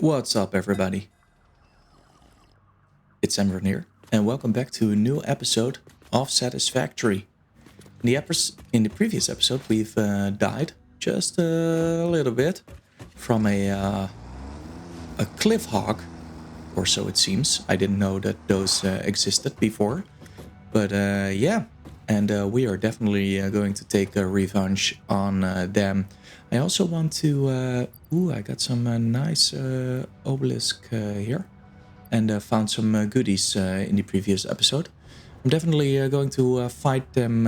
What's up, everybody? It's Emran here, and welcome back to a new episode of Satisfactory. In the previous episode, we've died just a little bit from a Cliffhog, or so it seems. I didn't know that those existed before, but yeah, and we are definitely going to take a revenge on them. I also want to. I got some nice obelisk here. And found some goodies in the previous episode. I'm definitely going to fight them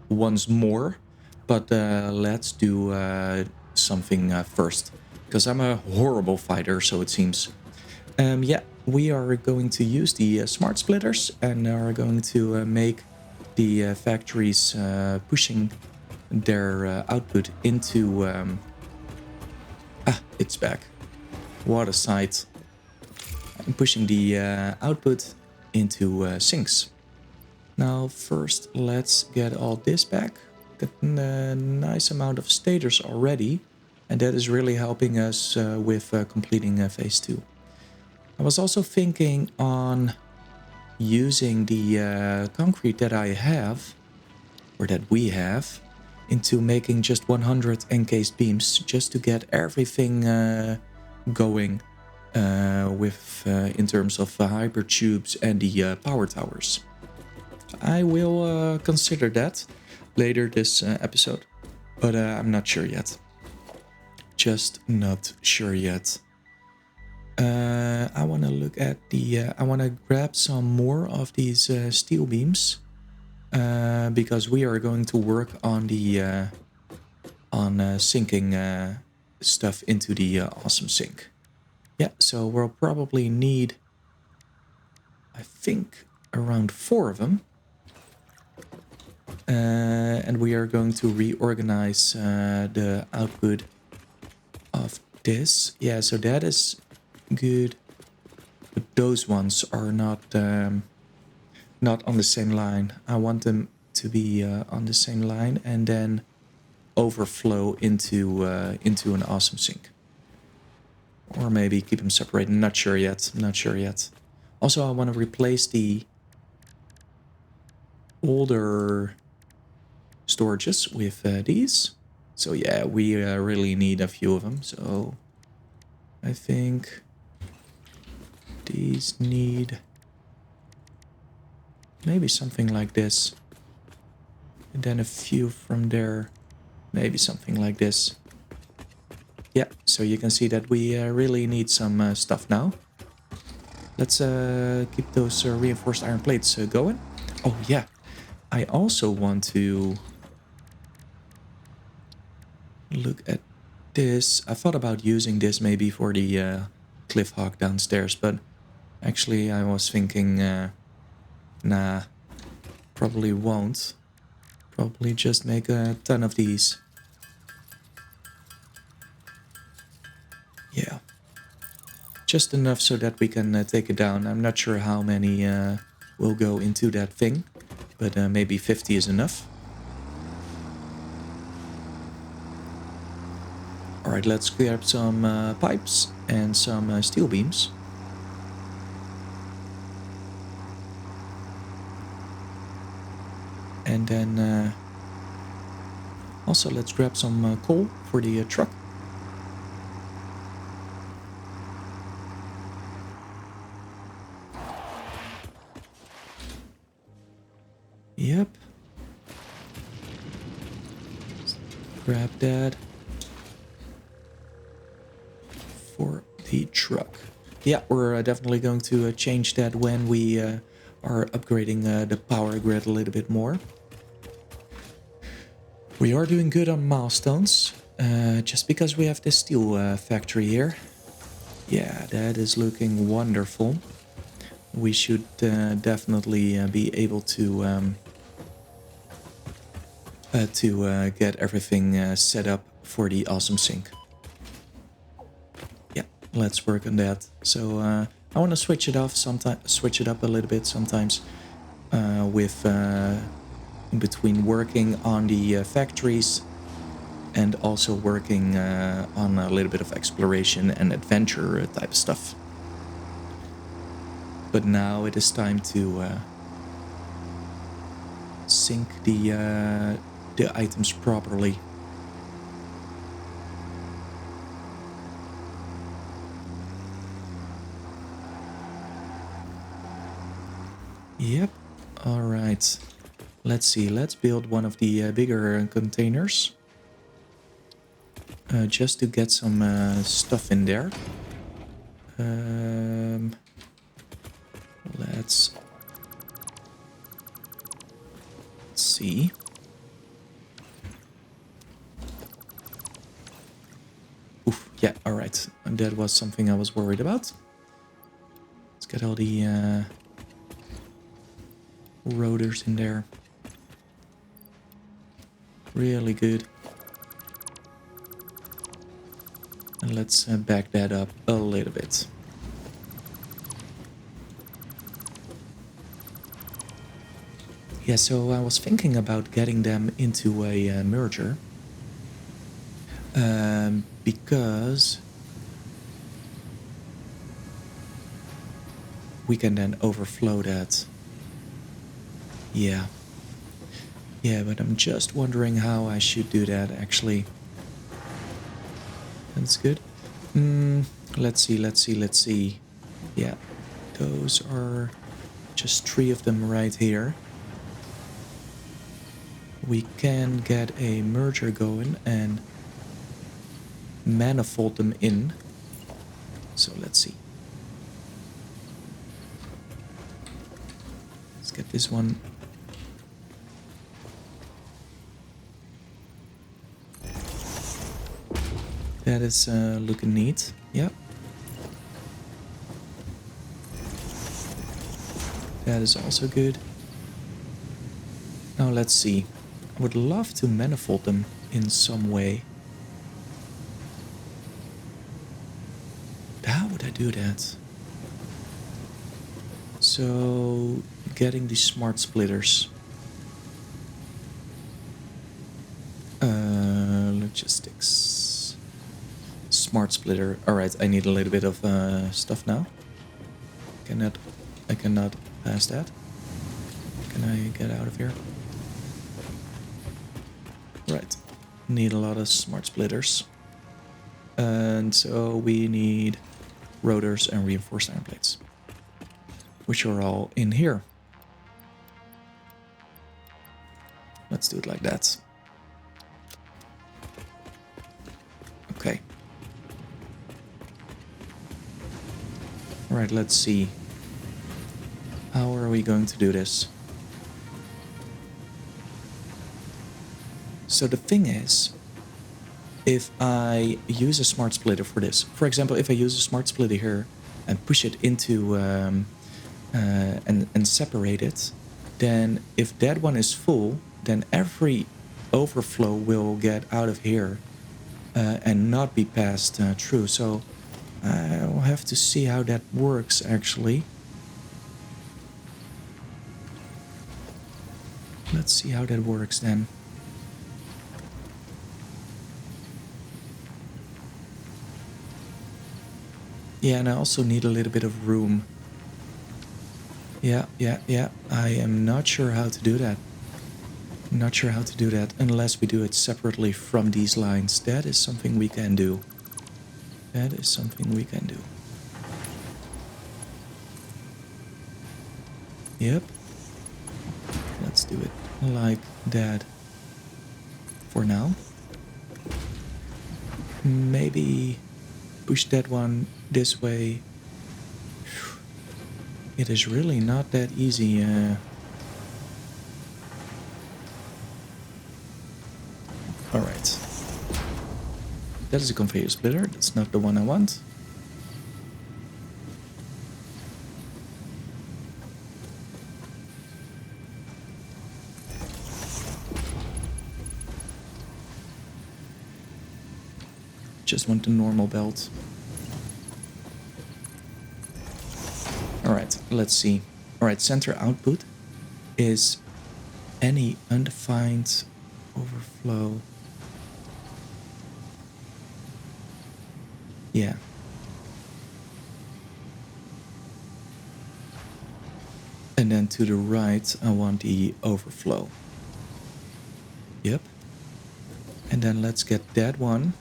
once more, but let's do something first, because I'm a horrible fighter, so it seems. Yeah, we are going to use the Smart Splitters and are going to make the factories pushing their output into... it's back. What a sight. I'm pushing the output into sinks. Now first let's get all this back. Got a nice amount of stators already, and that is really helping us with completing phase 2. I was also thinking on using the concrete that I have, or that we have, into making just 100 encased beams, just to get everything going in terms of hyper tubes and the power towers. I will consider that later this episode, but I'm not sure yet. Just not sure yet. I want to look at the... I want to grab some more of these steel beams, because we are going to work on the sinking stuff into the awesome sink. Yeah, so we'll probably need, I think, around 4 of them. And we are going to reorganize the output of this. Yeah, so that is good. But those ones are not on the same line. I want them to be on the same line and then overflow into an awesome sink. Or maybe keep them separated. Not sure yet. Also, I want to replace the older storages with these. So yeah, we really need a few of them. So I think these need maybe something like this. And then a few from there. Maybe something like this. Yeah, so you can see that we really need some stuff now. Let's keep those reinforced iron plates going. Oh yeah, I also want to look at this. I thought about using this maybe for the Cliffhog downstairs, but actually I was thinking, nah, probably won't. Probably just make a ton of these. Yeah. Just enough so that we can take it down. I'm not sure how many will go into that thing, but maybe 50 is enough. Alright, let's grab some pipes and some steel beams. And then also let's grab some coal for the truck. Yep. Grab that for the truck. Yeah, we're definitely going to change that when we are upgrading the power grid a little bit more. We are doing good on milestones, just because we have this steel factory here. Yeah, that is looking wonderful. We should definitely be able to get everything set up for the awesome sink. Yeah, let's work on that. So I want to switch it up a little bit sometimes with in between working on the factories and also working on a little bit of exploration and adventure type stuff. But now it is time to sync the items properly. Yep. All right. Let's see. Let's build one of the bigger containers. Just to get some stuff in there. Let's see. Oof, yeah, all right. That was something I was worried about. Let's get all the rotors in there. Really good. And let's back that up a little bit. Yeah, so I was thinking about getting them into a merger. Because we can then overflow that. Yeah. Yeah, but I'm just wondering how I should do that, actually. That's good. Let's see. Yeah, those are just 3 of them right here. We can get a merger going and manifold them in. So let's see. Let's get this one. That is looking neat. Yeah. That is also good. Now let's see. I would love to manifold them in some way. How would I do that? So, getting the smart splitters. Logistics. Smart splitter. Alright, I need a little bit of stuff now. I cannot pass that. Can I get out of here? Right. Need a lot of smart splitters. And so we need rotors and reinforced iron plates, which are all in here. Let's do it like that. Okay. All right, let's see. How are we going to do this? So the thing is, if I use a smart splitter for this, for example, if I use a smart splitter here and push it into and separate it, then if that one is full, then every overflow will get out of here and not be passed through. So I'll have to see how that works actually. Let's see how that works then. Yeah, and I also need a little bit of room. Yeah. I am not sure how to do that. Not sure how to do that unless we do it separately from these lines. That is something we can do. That is something we can do. Yep. Let's do it like that for now. Maybe push that one this way. It is really not that easy. Alright. That is a conveyor splitter. That's not the one I want. Just want the normal belt. Alright, let's see. Alright, center output is any undefined overflow. Yeah. And then to the right, I want the overflow. Yep. And then let's get that one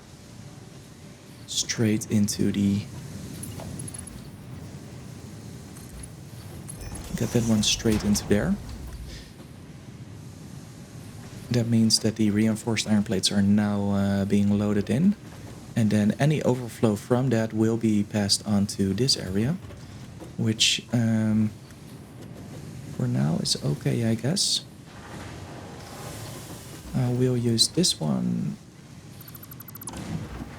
straight into the... Get that one straight into there. That means that the reinforced iron plates are now being loaded in. And then any overflow from that will be passed on to this area. Which, for now is okay, I guess. We'll use this one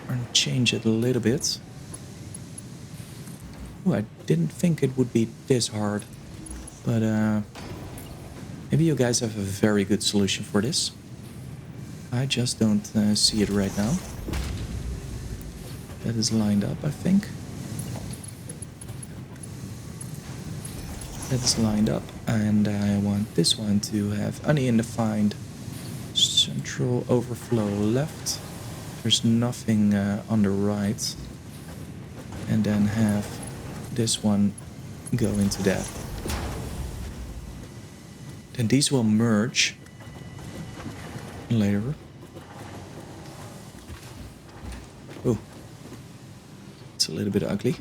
and change it a little bit. Ooh, I didn't think it would be this hard, but maybe you guys have a very good solution for this. I just don't see it right now. That is lined up, I think. That is lined up, and I want this one to have undefined central overflow left. There's nothing on the right. And then have this one go into that. Then these will merge later. Oh, it's a little bit ugly.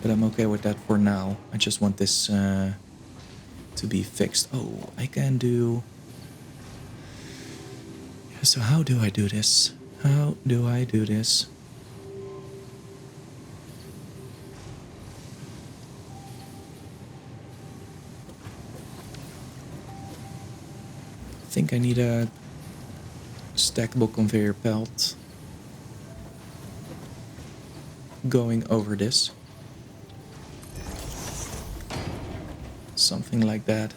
But I'm okay with that for now. I just want this to be fixed. Oh, I can do... Yeah, so how do I do this? How do I do this? I think I need a stackable conveyor belt going over this. Something like that.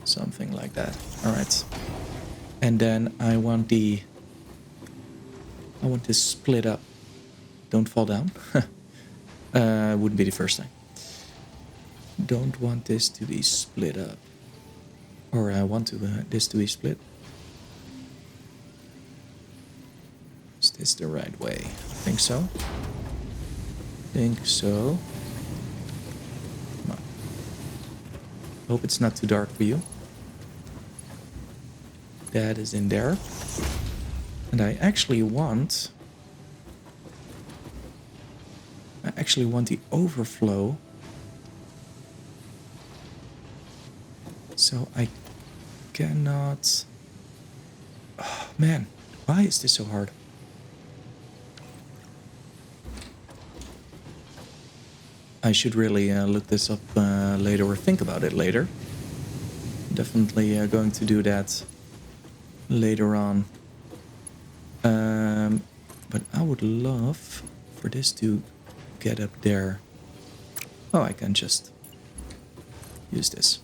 Something like that. All right. And then I want this split up. Don't fall down. Wouldn't be the first time. Don't want this to be split up. Or I want this to be split. Is this the right way? I think so. Think so. Come on. Hope it's not too dark for you. That is in there. And I actually want the overflow. So I cannot... Oh, man, why is this so hard? I should really look this up later or think about it later. Definitely going to do that later on. But I would love for this to get up there. Oh, I can just use this.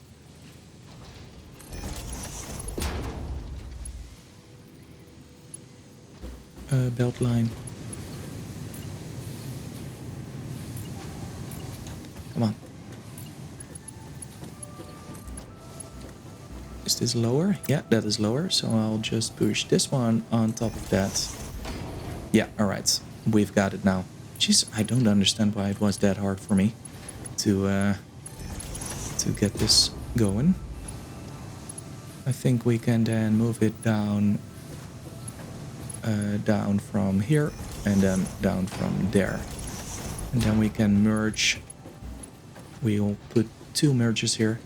Belt line. Come on. Is this lower? Yeah, that is lower. So I'll just push this one on top of that. Yeah, alright. We've got it now. Jeez, I don't understand why it was that hard for me to get this going. I think we can then move it down down from here and then down from there. And then we can merge. We'll put 2 merges here.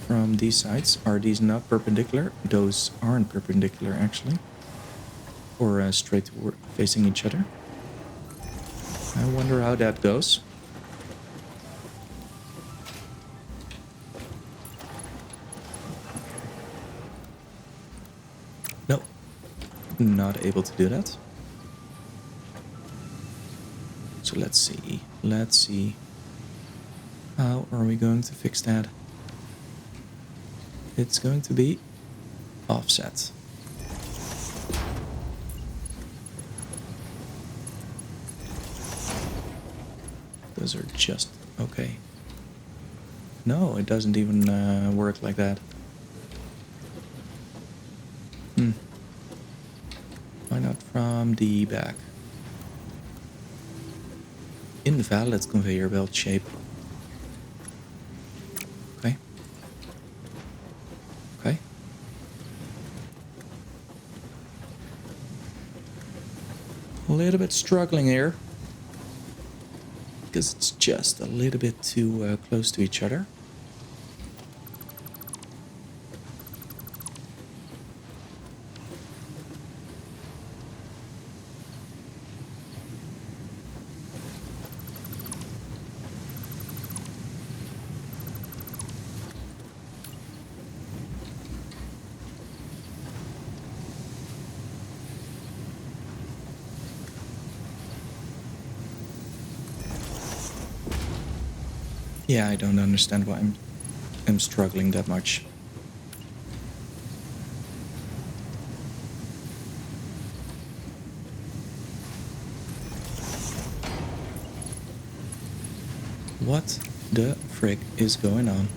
From these sides. Are these not perpendicular? Those aren't perpendicular actually. Or straight facing each other. I wonder how that goes. No, not able to do that. So let's see. How are we going to fix that? It's going to be offset. Those are just okay. No, it doesn't even work like that. Why not from the back? Invalid conveyor belt shape. Okay. Okay. A little bit struggling here. Because it's just a little bit too close to each other. Yeah, I don't understand why I'm struggling that much. What the frick is going on?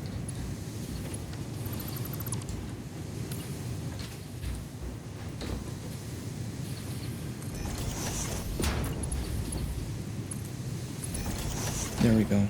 There we go.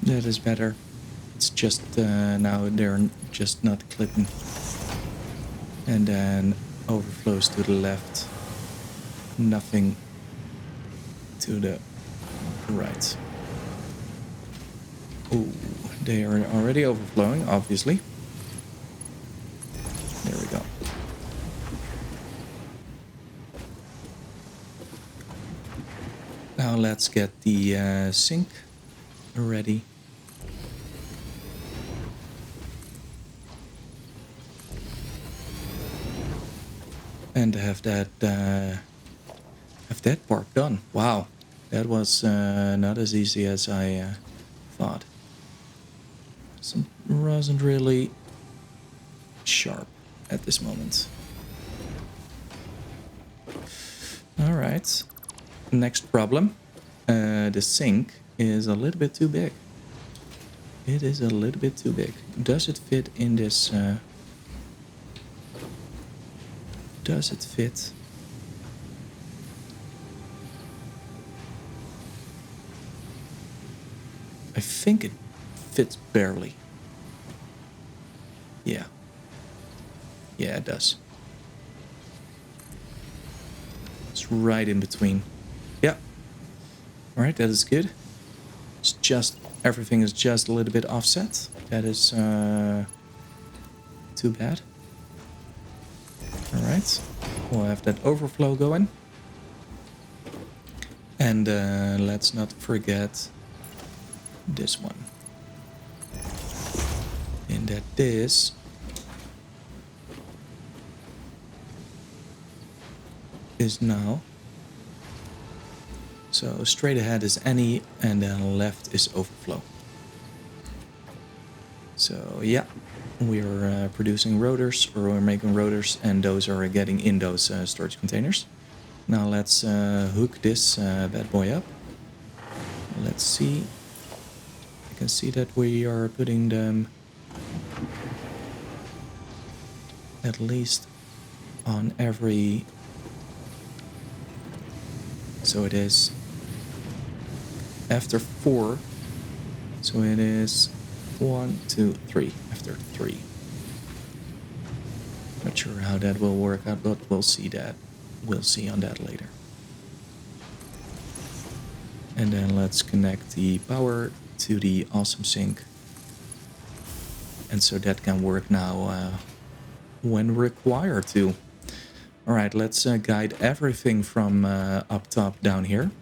That is better. It's just now they're just not clipping. And then overflows to the left. Nothing to the right. Oh, they are already overflowing, obviously. There we go. Now let's get the sink ready. And have that part done. Wow, that was not as easy as I thought. Wasn't really sharp at this moment. All right. Next problem. The sink is a little bit too big. It is a little bit too big. Does it fit in this? Does it fit? I think it fits barely. Yeah. Yeah, it does. It's right in between. Yeah. All right, that is good. It's just, everything is just a little bit offset. That is too bad. All right, we'll have that overflow going. And let's not forget this one. And that this is now. So straight ahead is any, and then left is overflow. So yeah, we're producing rotors, or we're making rotors, and those are getting in those storage containers. Now let's hook this bad boy up. Let's see. I can see that we are putting them at least on every. So it is after 4. So it is 1, 2, 3 after 3. Not sure how that will work out, but we'll see that. We'll see on that later. And then let's connect the power to the awesome sink. And so that can work now when required to. All right, let's guide everything from up top down here.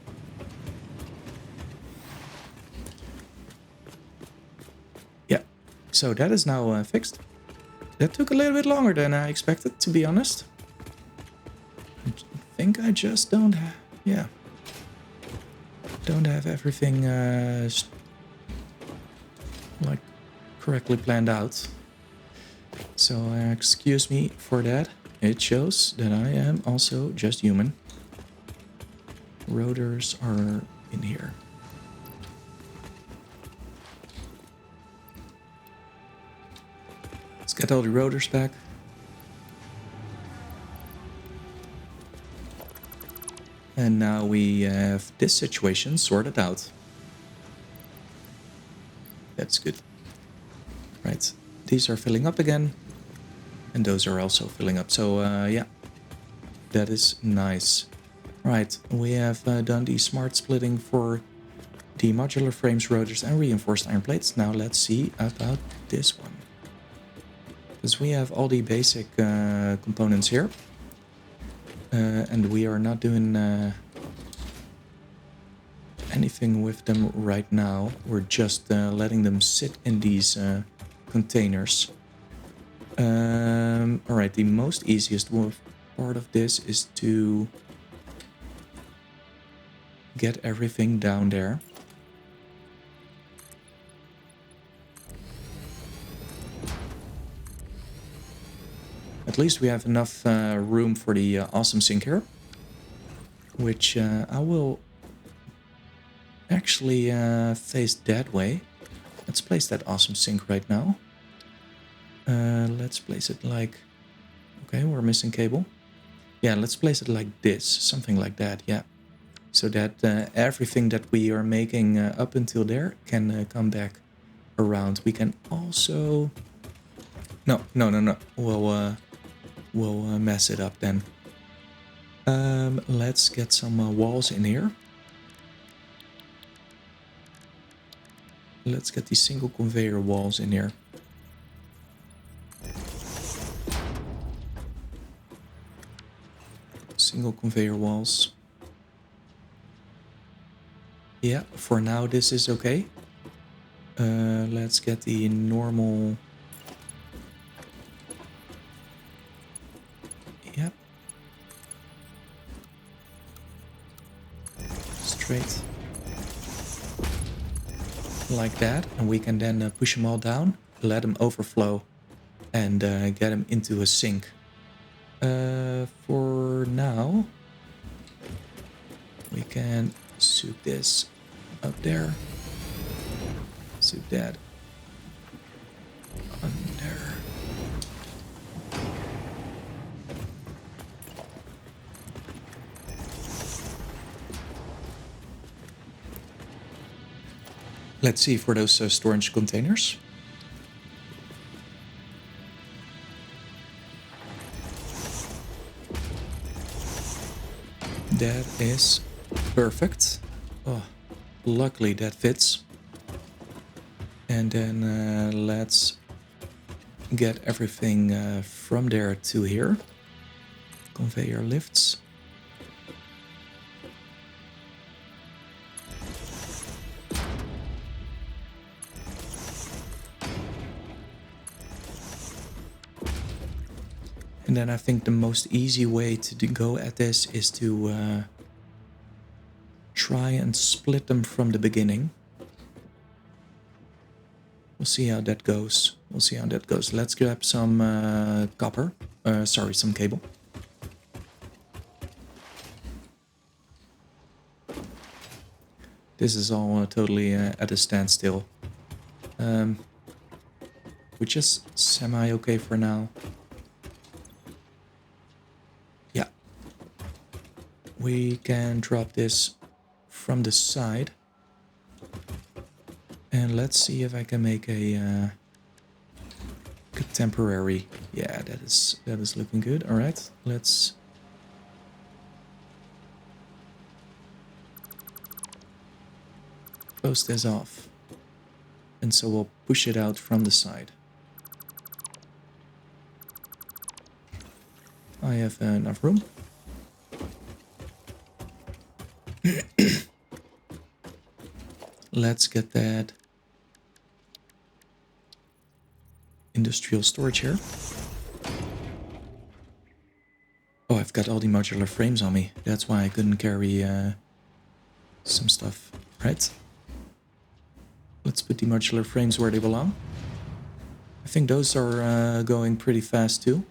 Yeah, so that is now fixed. That took a little bit longer than I expected, to be honest. I think I just don't have... Yeah. Don't have everything like correctly planned out. So excuse me for that. It shows that I am also just human. Rotors are in here. Let's get all the rotors back. And now we have this situation sorted out. That's good. Right, these are filling up again. And those are also filling up. So yeah, that is nice. Right, we have done the smart splitting for the modular frames, rotors and reinforced iron plates. Now let's see about this one. Because we have all the basic components here. And we are not doing anything with them right now. We're just letting them sit in these containers. Alright, the most easiest part of this is to get everything down there. At least we have enough room for the awesome sink here, which I will actually face that way. Let's place that awesome sink right now. Let's place it like... Okay, we're missing cable. Yeah, let's place it like this, something like that, yeah. So that everything that we are making up until there can come back around. We can also... No. We'll mess it up then. Let's get some walls in here. Let's get these single conveyor walls in here. Single conveyor walls. Yeah, for now this is okay. Let's get the normal... Yep. Straight. Like that. And we can then push them all down, let them overflow, and get them into a sink. For now, we can soup this up there. Soup that under. Let's see for those storage containers. That is perfect. Oh, luckily that fits. And then let's get everything from there to here. Conveyor lifts. And then I think the most easy way to go at this is to try and split them from the beginning. We'll see how that goes. Let's grab some copper. Some cable. This is all totally at a standstill. Which is semi-okay for now. Yeah. We can drop this from the side. And let's see if I can make a temporary. Yeah, that is looking good. All right, let's close this off. And so we'll push it out from the side. I have enough room. Let's get that industrial storage here. Oh, I've got all the modular frames on me. That's why I couldn't carry some stuff, right? Let's put the modular frames where they belong. I think those are going pretty fast too.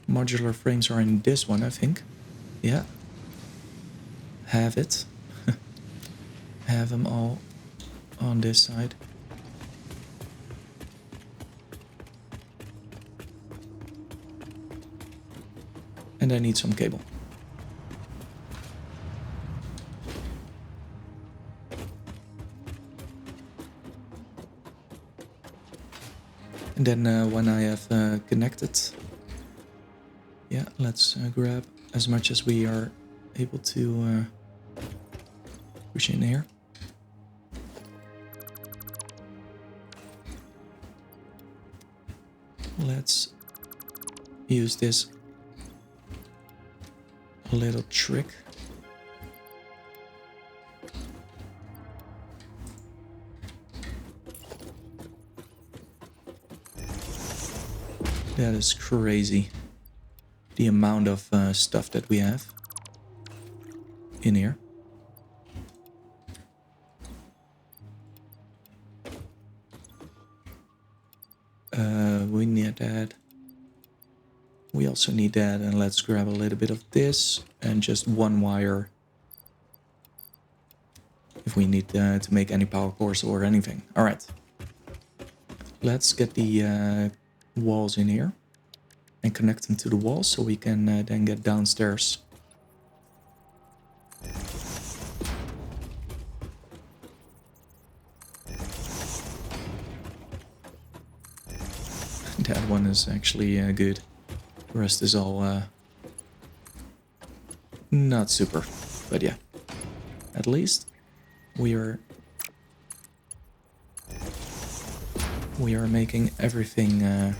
Modular frames are in this one, I think. Yeah. Have it. Have them all on this side. And I need some cable. And then when I have connected, yeah, let's grab as much as we are able to push in here. Let's use this little trick. That is crazy. The amount of stuff that we have in here. We need that. We also need that, and let's grab a little bit of this and just one wire if we need to make any power cores or anything. All right. Let's get the walls in here and connect them to the wall so we can then get downstairs. That one is actually good. The rest is all not super, but yeah. At least we are making everything a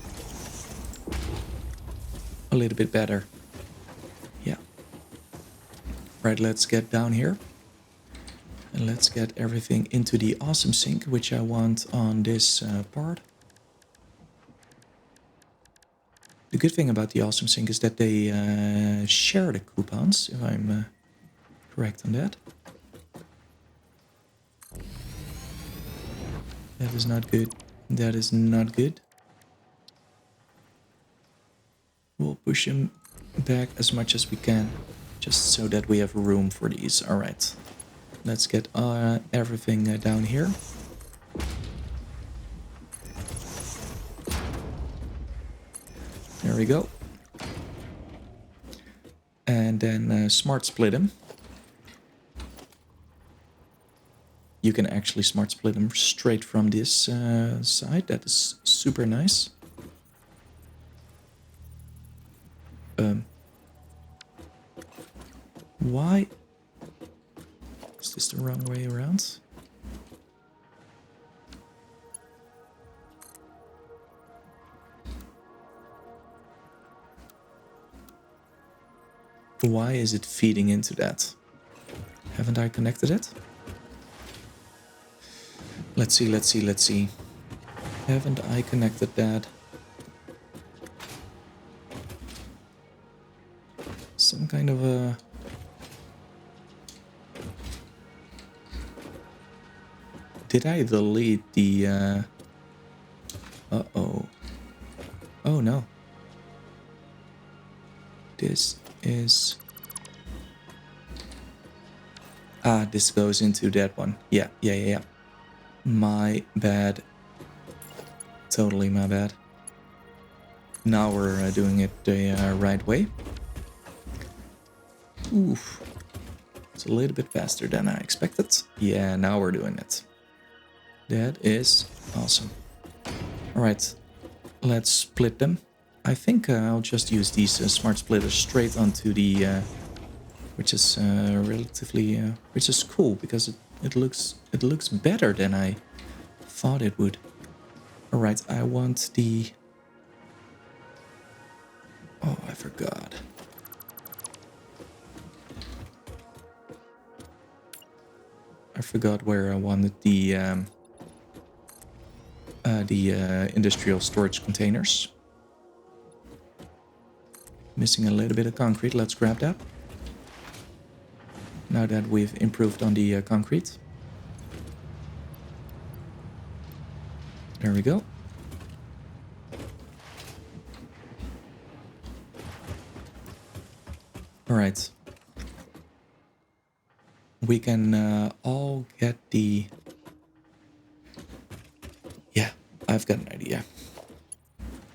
little bit better. Yeah. Right, let's get down here. And let's get everything into the awesome sink, which I want on this part. The good thing about the awesome sink is that they share the coupons, if I'm correct on that. That is not good. That is not good. We'll push him back as much as we can, just so that we have room for these. All right. Let's get everything down here. There we go. And then smart split them. You can actually smart split them straight from this side. That is super nice. Why? Is this the wrong way around? Why is it feeding into that? Haven't I connected it? Let's see, let's see, let's see. Haven't I connected that? Some kind of a... Did I delete the... Uh-oh. Oh, no. This is... Ah, this goes into that one. Yeah. My bad. Totally my bad. Now we're doing it the right way. Oof. It's a little bit faster than I expected. Yeah, now we're doing it. That is awesome. Alright, let's split them. I think I'll just use these smart splitters straight onto the... which is relatively... which is cool, because it looks better than I thought it would. Alright, I want the Oh, I forgot. I forgot where I wanted the industrial storage containers. Missing a little bit of concrete. Let's grab that. Now that we've improved on the concrete. There we go. All right. We can all get the... Yeah, I've got an idea.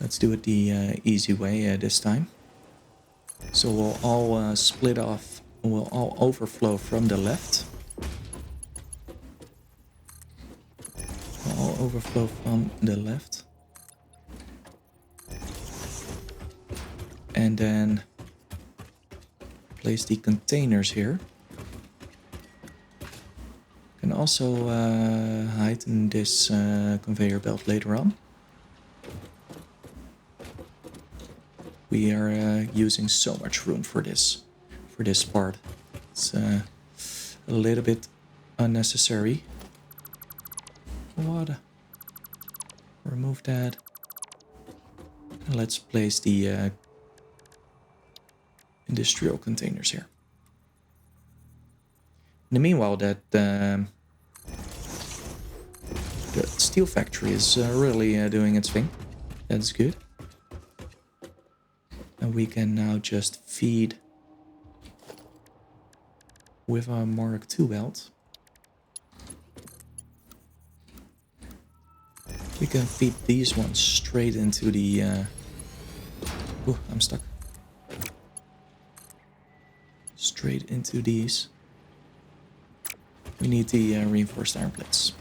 Let's do it the easy way this time. So we'll all split off. We'll all overflow from the left. We'll all overflow from the left. And then place the containers here. Can also heighten this conveyor belt later on. We are using so much room for this part. It's a little bit unnecessary. What? Remove that. And let's place the industrial containers here. In the meanwhile, that the steel factory is really doing its thing. That's good. And we can now just feed with our Mark II belt. We can feed these ones straight into the... Ooh, I'm stuck. Straight into these. We need the reinforced iron plates.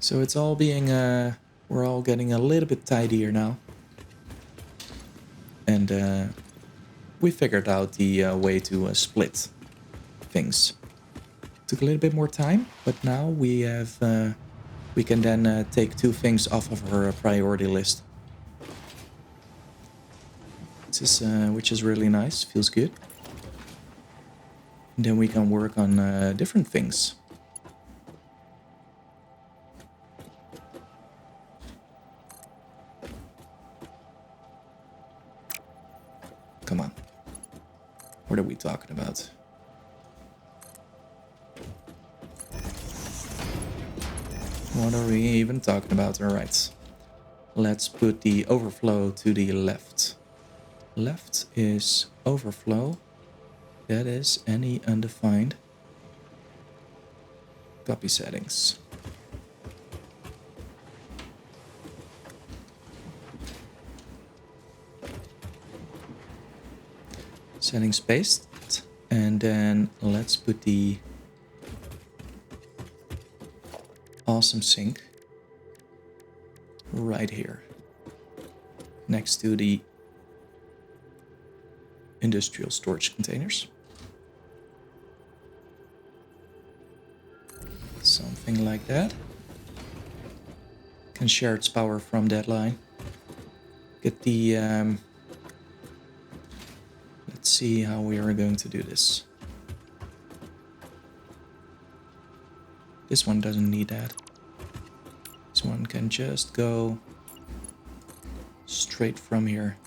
So it's all being... we're all getting a little bit tidier now. And we figured out the way to split things. Took a little bit more time, but now we have... we can then take 2 things off of our priority list. Which is really nice, feels good. And then we can work on different things. Come on. What are we talking about? What are we even talking about? All right. Let's put the overflow to the left. Left is overflow. That is any undefined. Copy settings. Settings paste. And then let's put the awesome sink right here. Next to the industrial storage containers. Something like that. Can share its power from that line. Get the... let's see how we are going to do this. This one doesn't need that. This one can just go straight from here.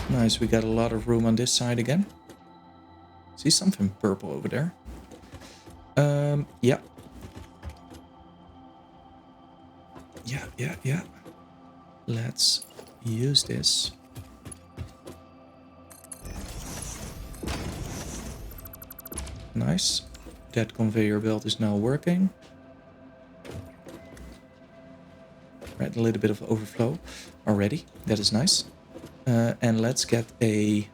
Nice, we got a lot of room on this side again. See something purple over there? Yeah. Yeah. Let's use this. Nice. That conveyor belt is now working. Right, a little bit of overflow already. That is nice. And let's get a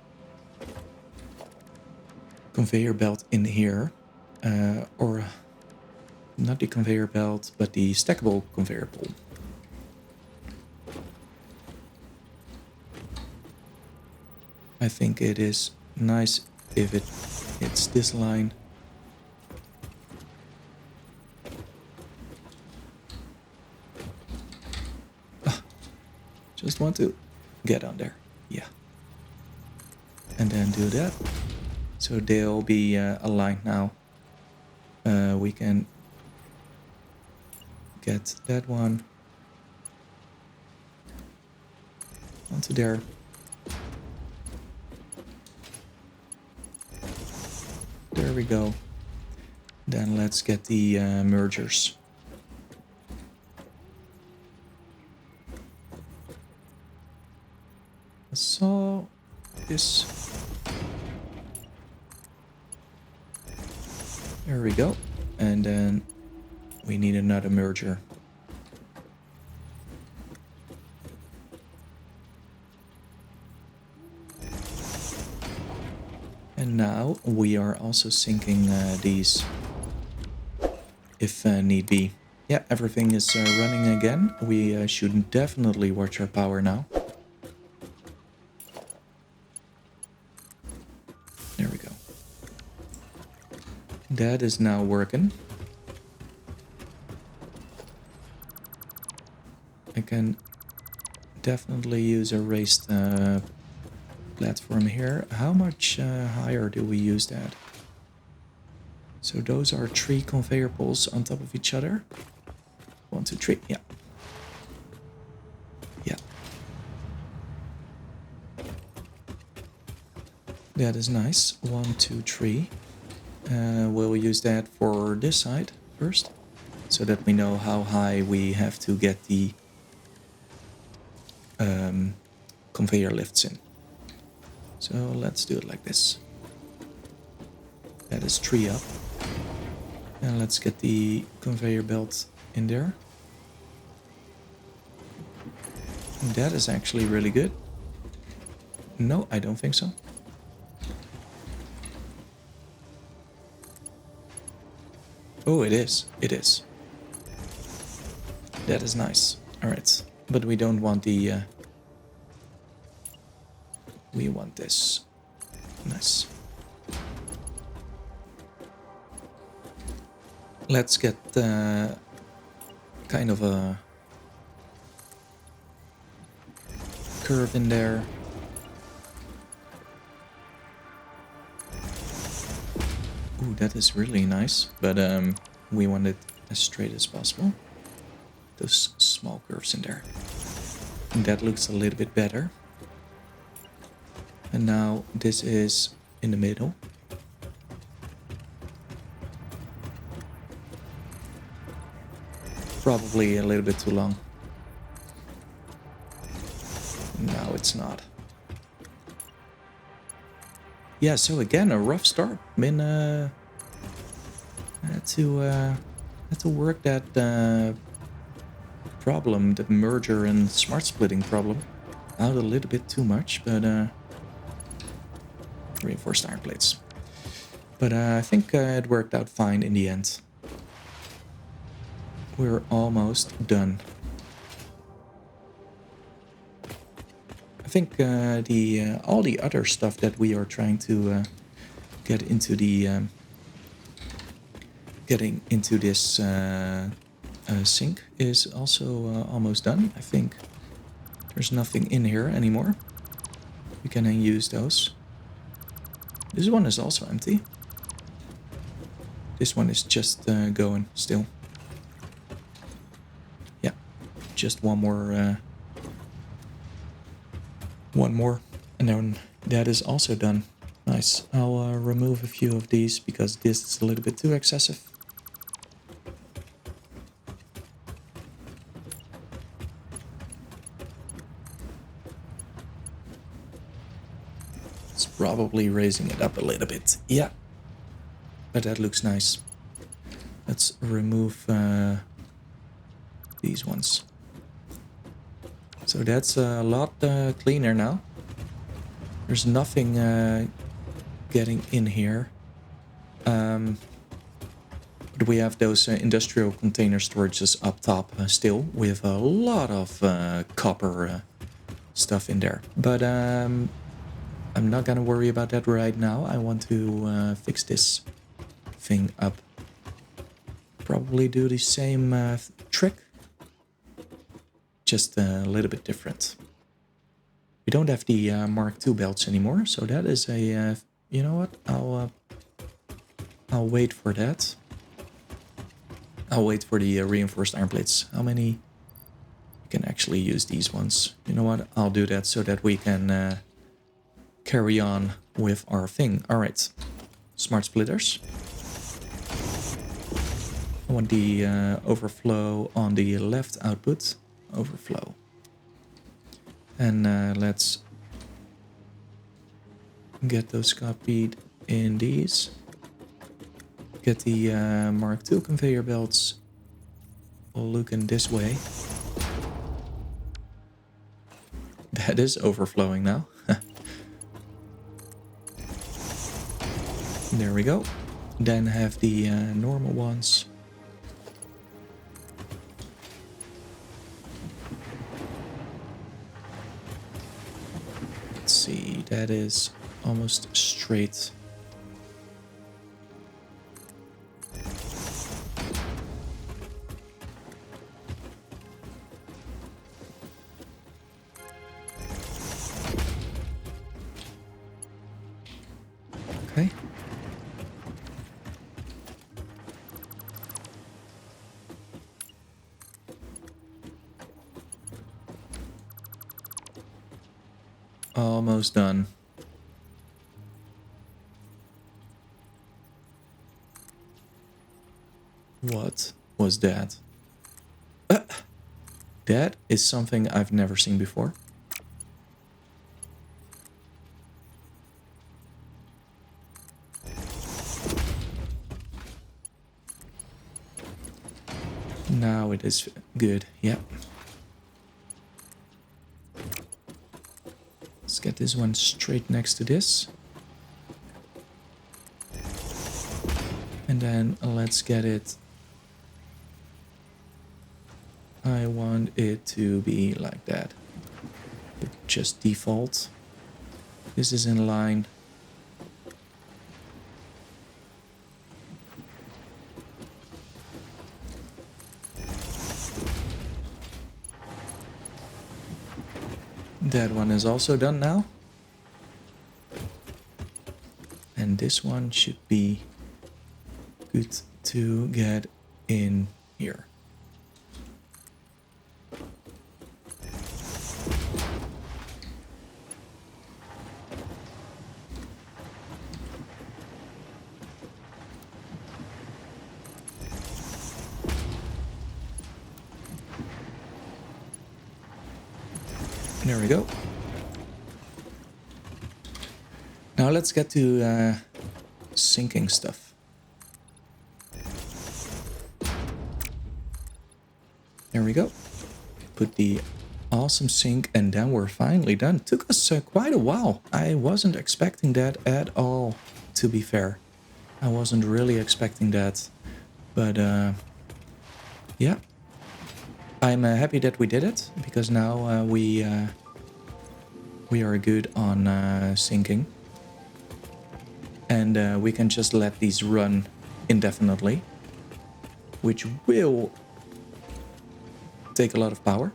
conveyor belt in here. Or not the conveyor belt, but the stackable conveyor pole. I think it is nice if it hits this line. Just want to get on there. Yeah. And then do that. So they'll be aligned now. We can get that one onto there. There we go. Then let's get the mergers. So this. There we go. And then we need another merger. And now we are also syncing these if need be. Yeah, everything is running again. We should definitely watch our power now. There we go. That is now working. I can definitely use a raised platform here. How much higher do we use that? So those are 3 conveyor poles on top of each other. 1, 2, 3. Yeah. Yeah. That is nice. 1, 2, 3. We'll use that for this side first, so that we know how high we have to get the conveyor lifts in. So let's do it like this. That is 3 up. And let's get the conveyor belt in there. And that is actually really good. No, I don't think so. Oh, it is. It is. That is nice. All right. But we don't want the... we want this. Nice. Let's get kind of a curve in there. Ooh, that is really nice, but we want it as straight as possible. Those small curves in there. And that looks a little bit better. And now this is in the middle. Probably a little bit too long. No, it's not. Yeah, so again, a rough start. Been had to work that problem, the merger and smart splitting problem, out a little bit too much, but reinforced iron plates. But I think it worked out fine in the end. We're almost done. I think all the other stuff that we are trying to get into the getting into this sink is also almost done. I think there's nothing in here anymore. We can then use those. This one is also empty. This one is just going still. Yeah, just one more. One more, and then that is also done. Nice. I'll remove a few of these because this is a little bit too excessive. It's probably raising it up a little bit. Yeah, but that looks nice. Let's remove these ones. So that's a lot cleaner now. There's nothing getting in here. But we have those industrial container storages up top still with a lot of copper stuff in there. But I'm not gonna worry about that right now. I want to fix this thing up. Probably do the same trick, just a little bit different. We don't have the Mark II belts anymore, so that is a... you know what? I'll wait for that. I'll wait for the reinforced iron plates. How many? You can actually use these ones. You know what? I'll do that so that we can carry on with our thing. All right. Smart splitters. I want the overflow on the left output. Overflow. And let's get those copied in these. Get the Mark II conveyor belts all looking this way. That is overflowing now. There we go. Then have the normal ones. Let's see, that is almost straight. Okay. Almost done. What was that? That is something I've never seen before. Now it is good. Yep. Let's get this one straight next to this. And then let's get it. I want it to be like that. Just default. This is in line. That one is also done now. And this one should be good to get in here. There we go. Now let's get to sinking stuff. There we go. Put the awesome sink and then we're finally done. Took us quite a while. I wasn't expecting that at all, to be fair. I wasn't really expecting that. But yeah. I'm happy that we did it, because now we are good on sinking. And we can just let these run indefinitely, which will take a lot of power.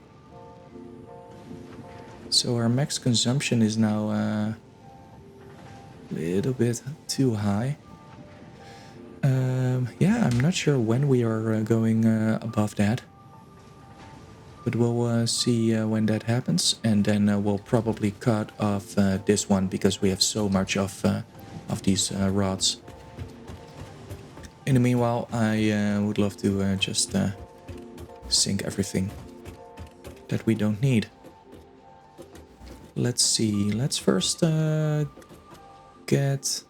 So our max consumption is now a little bit too high. Yeah, I'm not sure when we are going above that. But we'll see when that happens, and then we'll probably cut off this one because we have so much of these rods. In the meanwhile, I would love to just sink everything that we don't need. Let's see. Let's first get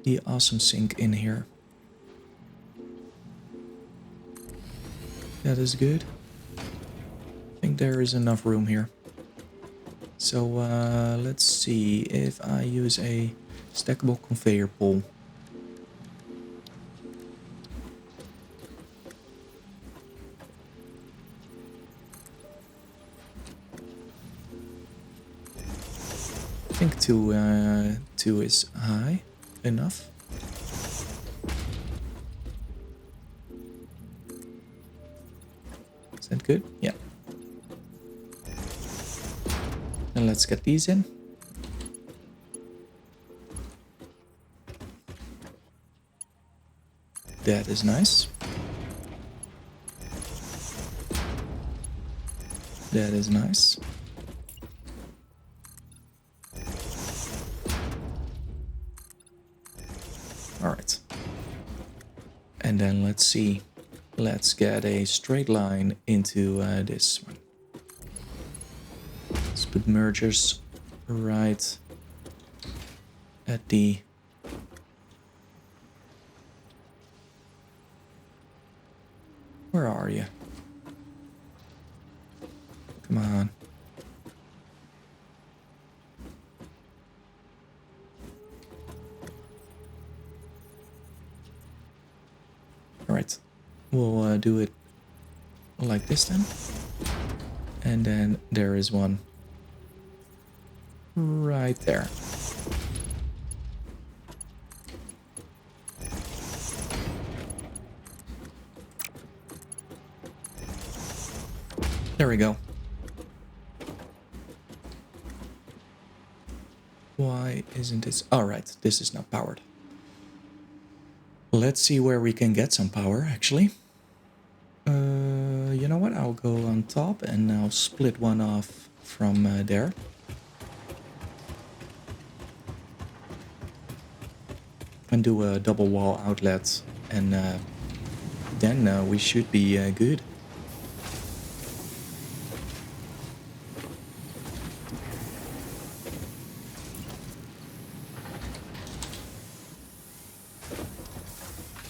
the awesome sink in here. That is good. I think there is enough room here. So let's see if I use a stackable conveyor pole. think two is high enough. Is that good? Yeah. And let's get these in. That is nice. That is nice. All right. And then let's see. Let's get a straight line into this one. Let's put mergers right at the... Where are you? Come on. All right. We'll do it like this then. And then there is one right there. There we go. Why isn't this? All right, this is not powered. Let's see where we can get some power, actually. You know what? I'll go on top and I'll split one off from there. And do a double wall outlet, and then we should be good.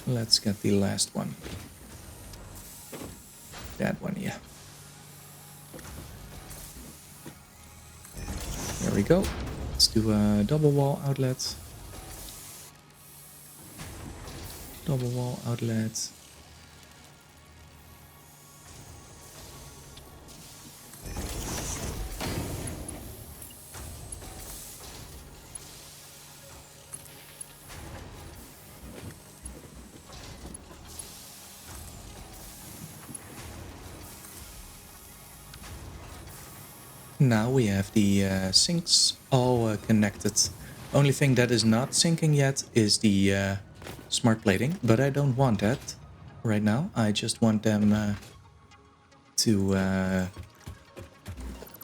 Let's get the last one. That one, yeah. There we go. Let's do a double wall outlet. Double wall outlet. Now we have the sinks all connected. Only thing that is not syncing yet is the smart plating, but I don't want that right now. I just want them I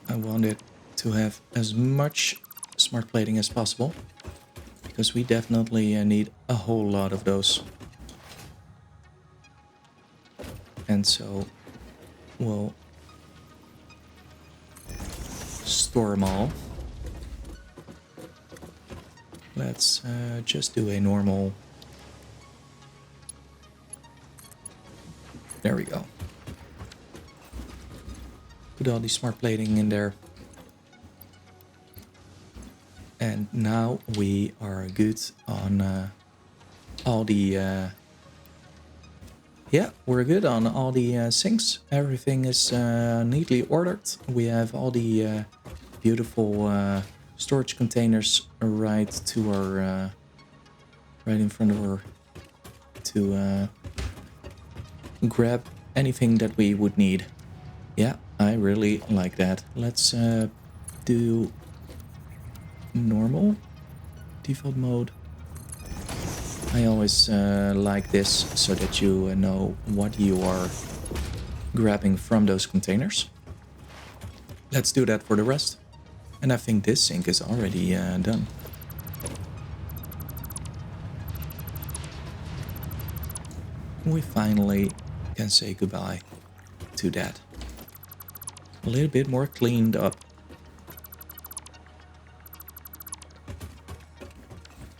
want it to have as much smart plating as possible, because we definitely need a whole lot of those. And so we'll store them all. Let's just do a normal. There we go. Put all the smart plating in there. And now we are good on all the... yeah, we're good on all the sinks. Everything is neatly ordered. We have all the beautiful storage containers right to our... right in front of our... to grab anything that we would need. Yeah, I really like that. Let's do normal default mode. I always like this so that you know what you are grabbing from those containers. Let's do that for the rest. And I think this sink is already done. We finally can say goodbye to that. A little bit more cleaned up.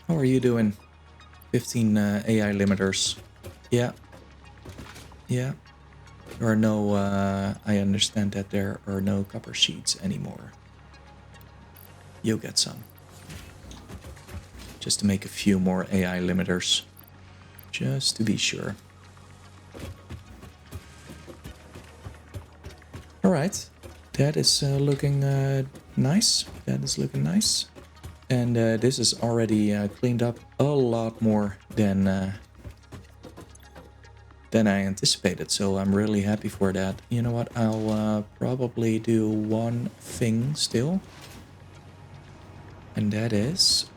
How are you doing? 15 AI limiters. Yeah. Yeah. There are no... I understand that there are no copper sheets anymore. You'll get some. Just to make a few more AI limiters. Just to be sure. Alright. That is looking nice. That is looking nice. And this is already cleaned up a lot more than I anticipated, so I'm really happy for that. You know what, I'll probably do one thing still. And that is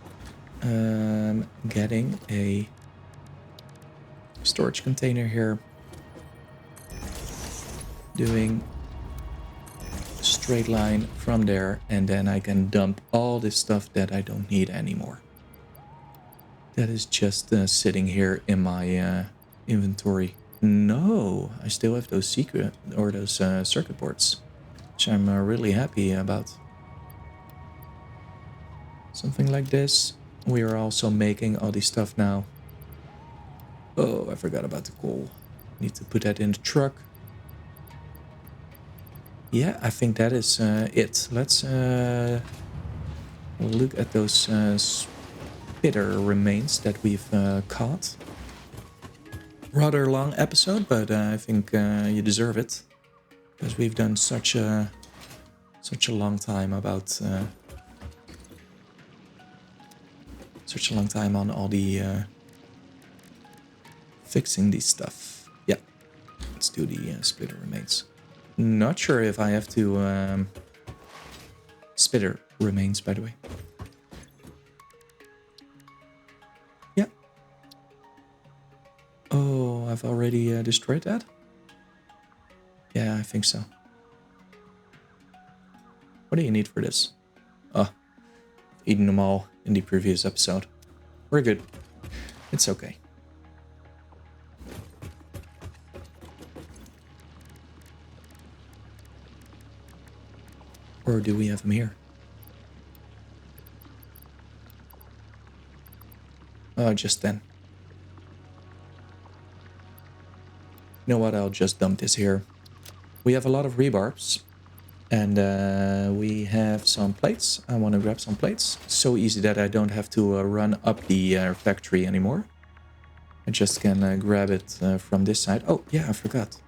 getting a storage container here. Doing a straight line from there, and then I can dump all this stuff that I don't need anymore. That is just sitting here in my inventory. No, I still have those secret or those circuit boards, which I'm really happy about. Something like this. We are also making all this stuff now. Oh, I forgot about the coal. Need to put that in the truck. Yeah, I think that is it. Let's look at those spitter remains that we've caught. Rather long episode, but I think you deserve it, because we've done such a long time about such a long time on all the fixing these stuff. Yeah, let's do the splitter remains. Not sure if I have to spitter remains, by the way. Yeah. Oh, I've already destroyed that? Yeah, I think so. What do you need for this? Oh, eaten them all in the previous episode. We're good. It's okay. Or do we have them here? Oh, just then. You know what? I'll just dump this here. We have a lot of rebarbs. And we have some plates. I want to grab some plates. So easy that I don't have to run up the factory anymore. I just can grab it from this side. Oh, yeah, I forgot.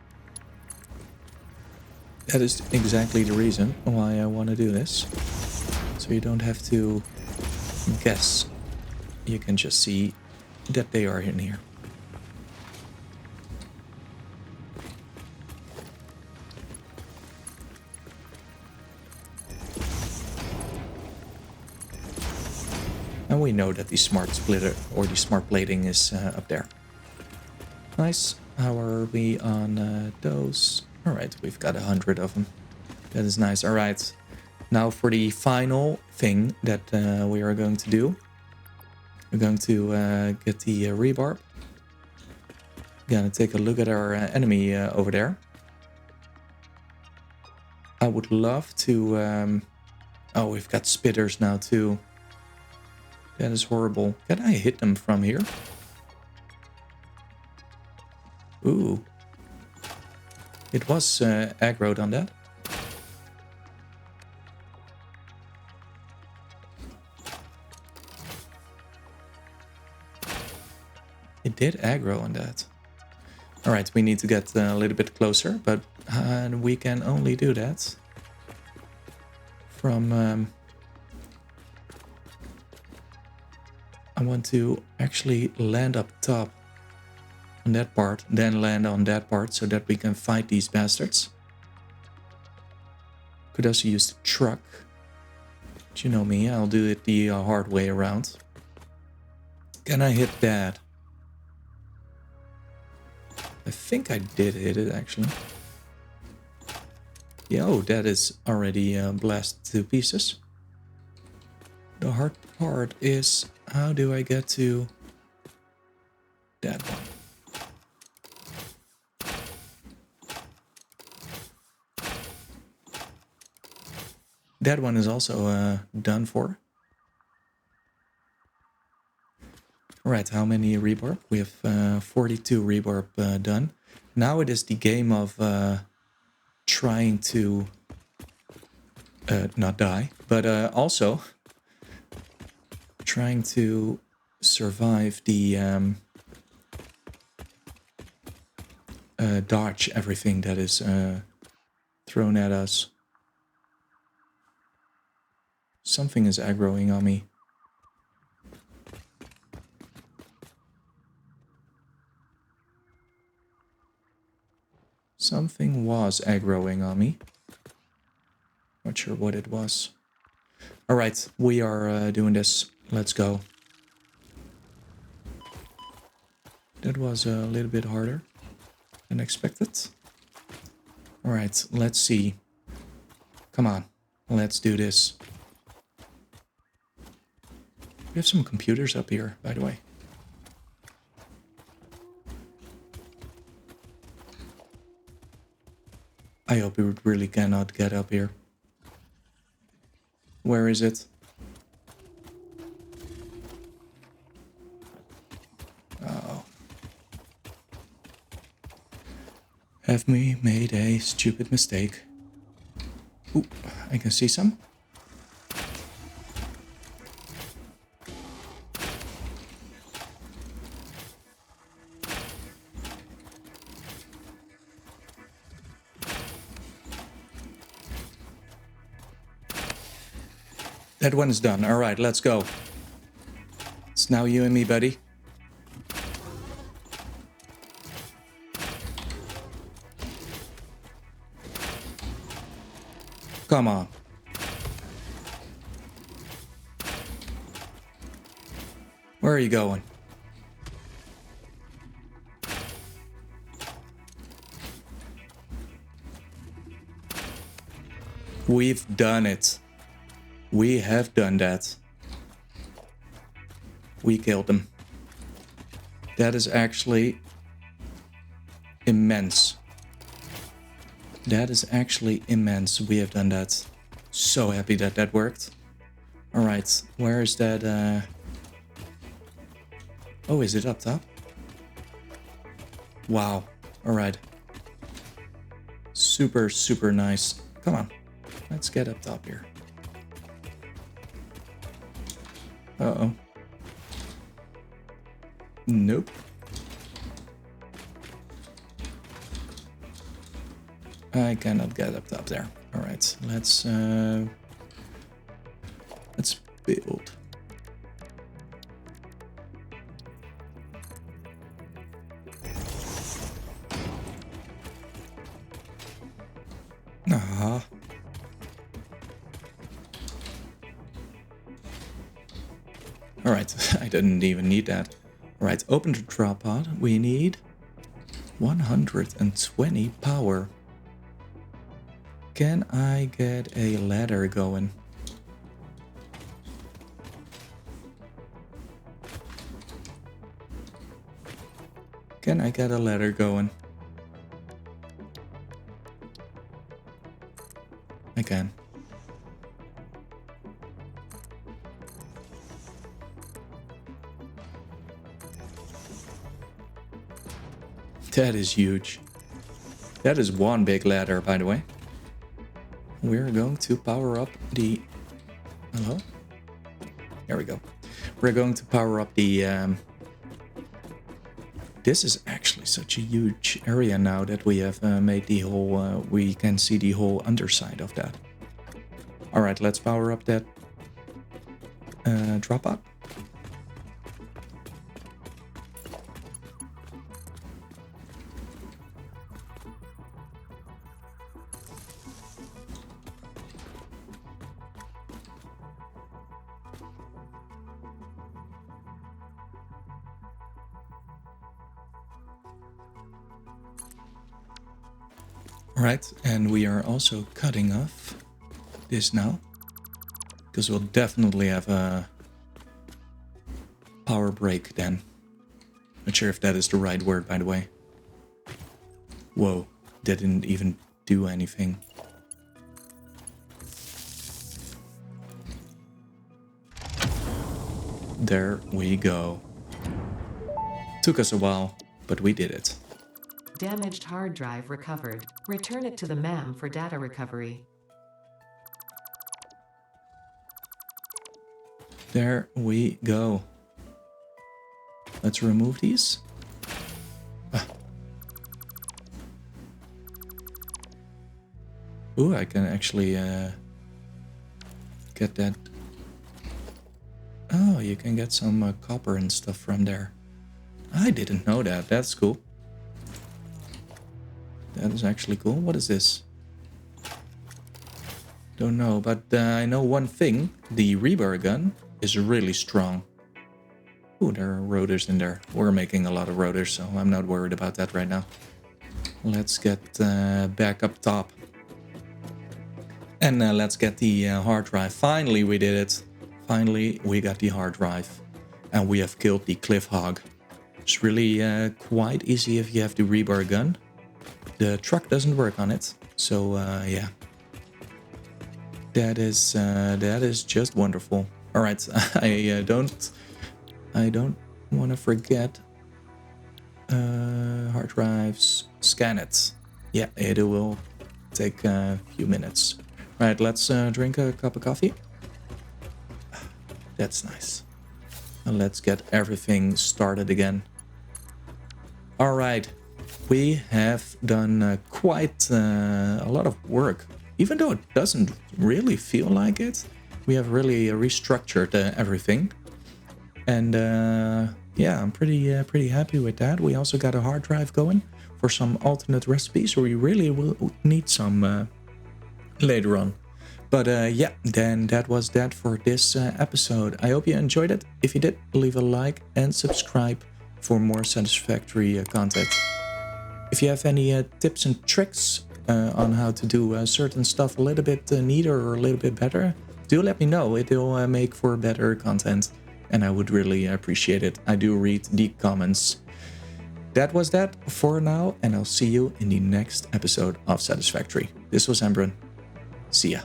That is exactly the reason why I want to do this. So you don't have to guess. You can just see that they are in here. And we know that the smart splitter or the smart plating is up there. Nice. How are we on those? All right, we've got 100 of them. That is nice. All right. Now for the final thing that we are going to do. We're going to get the rebarb. Gonna take a look at our enemy over there. I would love to... oh, we've got spitters now too. That is horrible. Can I hit them from here? Ooh. It was aggroed on that. It did aggro on that. Alright, we need to get a little bit closer, but we can only do that from... I want to actually land up top on that part, then land on that part so that we can fight these bastards. Could also use the truck. But you know me, I'll do it the hard way around. Can I hit that? I think I did hit it, actually. Yeah, oh, that is already blasted to pieces. The hard part is, how do I get to that one? That one is also done for. Right, how many rebarb? We have 42 rebarb done. Now it is the game of trying to not die, but also trying to survive the dodge everything that is thrown at us. Something is aggroing on me. Something was aggroing on me. Not sure what it was. Alright, we are doing this. Let's go. That was a little bit harder than expected. Alright, let's see. Come on, let's do this. We have some computers up here, by the way. I hope we really cannot get up here. Where is it? Oh. Have we made a stupid mistake? Ooh, I can see some. That one is done. All right, let's go. It's now you and me, buddy. Come on. Where are you going? We've done it. We have done that. We killed them. That is actually immense. That is actually immense. We have done that. So happy that that worked. Alright, where is that? Oh, is it up top? Wow. Alright. Super, super nice. Come on. Let's get up top here. Uh-oh. Nope. I cannot get up top there. All right, let's build. Ah. All right, I didn't even need that. All right, open the drop pod. We need 120 power. Can I get a ladder going? Can I get a ladder going? I can. That is huge. That is one big ladder, by the way. We're going to power up the... Hello? There we go. We're going to power up the... This is actually such a huge area now that we have made the whole... we can see the whole underside of that. Alright, let's power up that drop pod. Alright, and we are also cutting off this now. Because we'll definitely have a power break then. Not sure if that is the right word, by the way. Whoa, that didn't even do anything. There we go. Took us a while, but we did it. Damaged hard drive recovered. Return it to the MAM for data recovery. There we go. Let's remove these. Ah. Ooh, I can actually get that. Oh, you can get some copper and stuff from there. I didn't know that. That's cool. That is actually cool. What is this? Don't know, but I know one thing. The rebar gun is really strong. Ooh, there are rotors in there. We're making a lot of rotors, so I'm not worried about that right now. Let's get back up top. And let's get the hard drive. Finally, we did it. Finally, we got the hard drive. And we have killed the Cliffhog. It's really quite easy if you have the rebar gun. The truck doesn't work on it. So, yeah. That is just wonderful. All right, I don't want to forget hard drives. Scan it. Yeah, it will take a few minutes. All right, let's drink a cup of coffee. That's nice. And let's get everything started again. All right, we have done quite a lot of work. Even though it doesn't really feel like it, we have really restructured everything. And yeah, I'm pretty happy with that. We also got a hard drive going for some alternate recipes. We really will need some later on. But yeah, then that was that for this episode. I hope you enjoyed it. If you did, leave a like and subscribe for more Satisfactory content. If you have any tips and tricks on how to do certain stuff a little bit neater or a little bit better, do let me know. It will make for better content, and I would really appreciate it. I do read the comments. That was that for now, and I'll see you in the next episode of Satisfactory. This was Embrun. See ya.